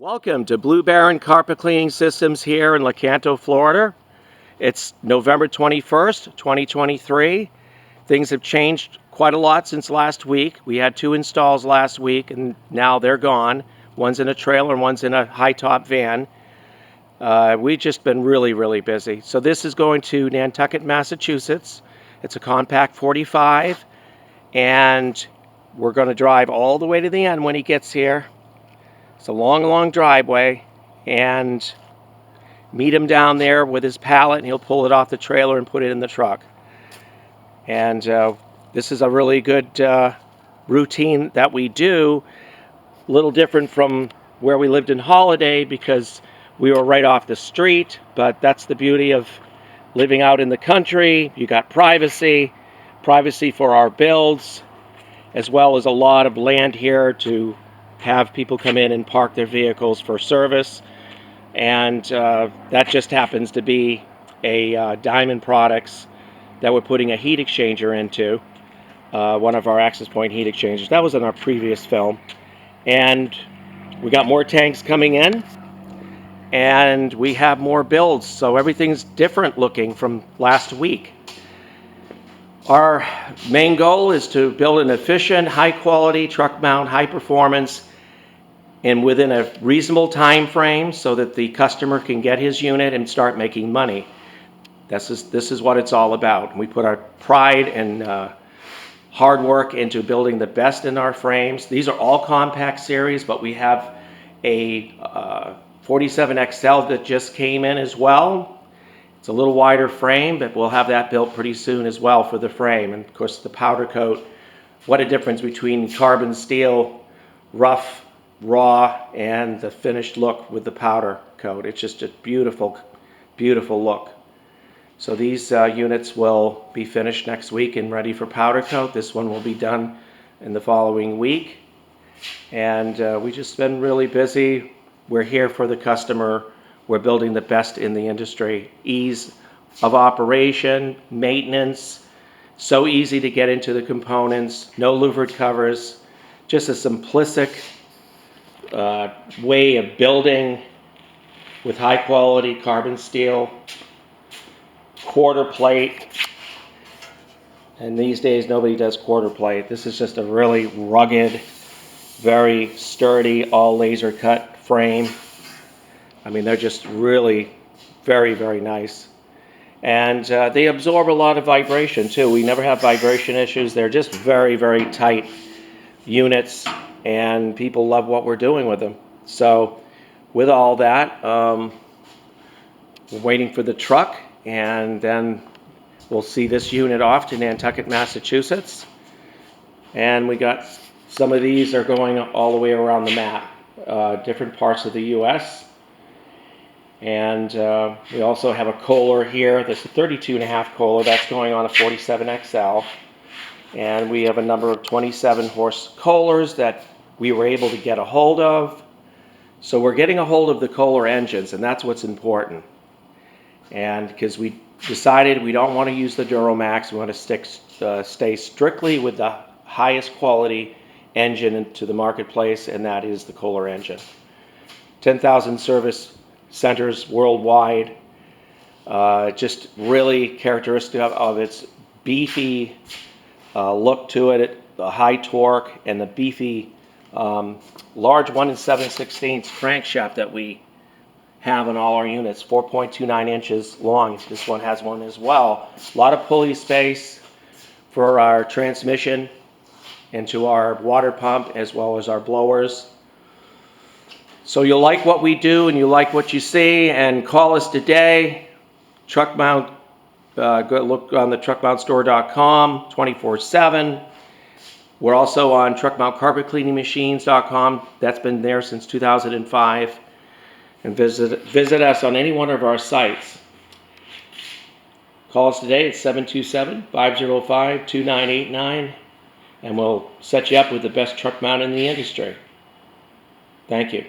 Welcome to Blue Baron Carpet Cleaning Systems here in Lecanto, Florida. It's November 21st, 2023. Things have changed quite a lot since last week. We had 2 installs last week and now they're gone. One's in a trailer and one's in a high-top van. We've just been really busy. So this is going to Nantucket, Massachusetts. It's a compact 45 and we're going to drive all the way to the end when he gets here. It's a long driveway, and meet him down there with his pallet, and he'll pull it off the trailer and put it in the truck. And this is a really good routine that we do, a little different from where we lived in Holiday because we were right off the street, but that's the beauty of living out in the country. You got privacy for our builds, as well as a lot of land here to have people come in and park their vehicles for service. And that just happens to be a Diamond Products that we're putting a heat exchanger into, one of our access point heat exchangers. That was in our previous film. And we got more tanks coming in, and we have more builds, so everything's different looking from last week. Our main goal is to build an efficient, high quality truck mount, high performance, and within a reasonable time frame so that the customer can get his unit and start making money. This is what it's all about. We put our pride and hard work into building the best in our frames. These are all compact series, but we have a 47 XL that just came in as well. It's a little wider frame, but we'll have that built pretty soon as well for the frame. And of course the powder coat, what a difference between carbon steel, rough, raw, and the finished look with the powder coat. It's just a beautiful look. So these units will be finished next week and ready for powder coat. This one will be done in the following week. And we've just been really busy. We're here for the customer. We're building the best in the industry. Ease of operation, maintenance, so easy to get into the components, no louvered covers, just a simplistic way of building with high quality carbon steel, quarter plate, and these days nobody does quarter plate. This is just a really rugged, very sturdy, all laser cut frame. I mean, they're just really very nice, and they absorb a lot of vibration too. We never have vibration issues. They're just very tight units, and people love what we're doing with them. So with all that, we're waiting for the truck, and then we'll see this unit off to Nantucket, Massachusetts. And we got some of these are going all the way around the map, different parts of the US. And we also have a Kohler here. There's a 32.5 Kohler that's going on a 47 XL. And we have a number of 27 horse Kohlers that we were able to get a hold of. So we're getting a hold of the Kohler engines, and that's what's important. And because we decided we don't want to use the Duramax, we want to stay strictly with the highest quality engine into the marketplace, and that is the Kohler engine. 10,000 service centers worldwide. Just really characteristic of its beefy look to it, the high torque, and the beefy large 1 7/16 crankshaft that we have on all our units, 4.29 inches long. This one has one as well. A lot of pulley space for our transmission into our water pump as well as our blowers. So you'll like what we do and you like what you see, and call us today. Truck mount, go look on the truckmountstore.com 24/7. We're also on truckmountcarpetcleaningmachines.com. That's been there since 2005. And visit us on any one of our sites. Call us today at 727-505-2989, and we'll set you up with the best truck mount in the industry. Thank you.